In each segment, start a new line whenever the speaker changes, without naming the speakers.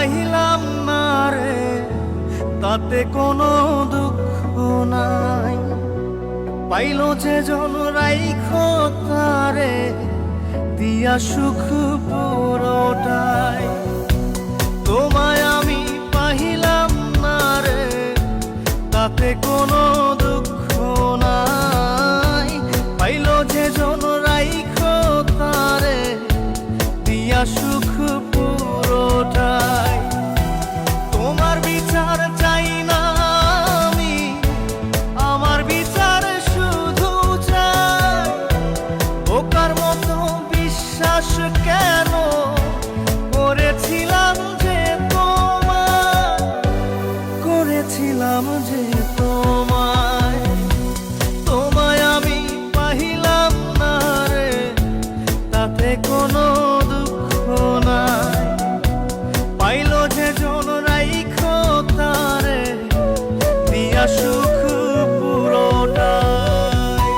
পাইলাম না রে, তাতে কোনো দুঃখ নাই। পাইল যে জন রাইখো তারে, দিয়া সুখ পুরোটাই। তোমায় আমি পাইলাম না রে, তাতে কোনো দুঃখ নাই। পাইল যে জন রাইখো তারে, দিয়া সুখ পুরোটাই। তোমার বিচার চাই না আমি, আমার বিচার শুধু চাই। বোকার মতো বিশ্বাস কেন করেছিলাম যে তোমায়, করেছিলাম যে তোমায়। তোমায় আমি পাইলাম না রে, তাতে কোনো দুঃখ নাই। পাইল যে জন রাইখো তারে, দিয়া সুখ পুরোটাই।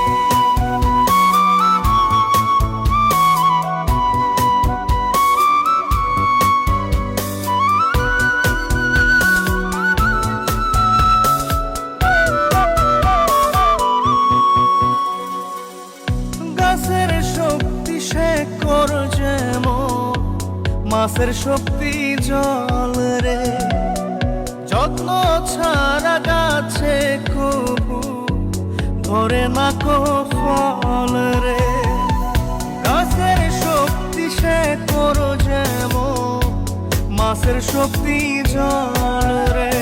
গাছের শক্তি শেকড় যেমন, মাছের শক্তি জল রে। যত্ন ছাড়া গাছে কবু ধরে না কো ফল রে। গাছের শক্তি শেকড় যেমন, মাছের শক্তি জল রে।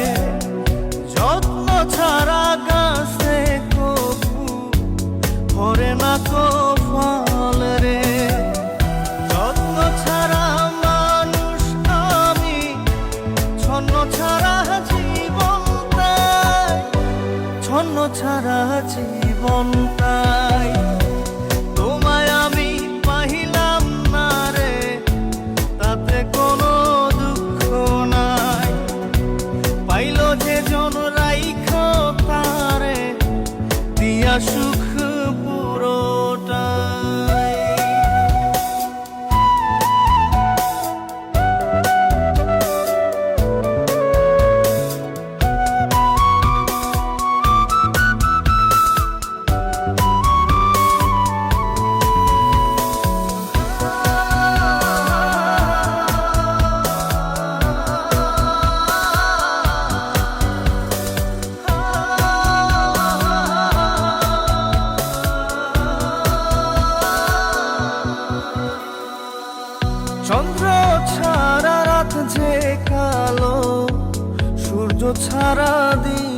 যত্ন ছাড়া গাছে কবু ধরে না কো ফল রে। যত্ন ছাড়া মানুষ আমি, ছন্ন ছাড়া জীবন তাই, ছন্ন ছাড়া জীবন তাই। তোমায় আমি পাইলাম না রে, তাতে কোনো দুঃখ নাই। পাইল যে জন রাইখো তারে, দিয়া সুখ পুরোটাই। চন্দ্র ছাড়া রাত যে কালো, সূর্য ছাড়া দিন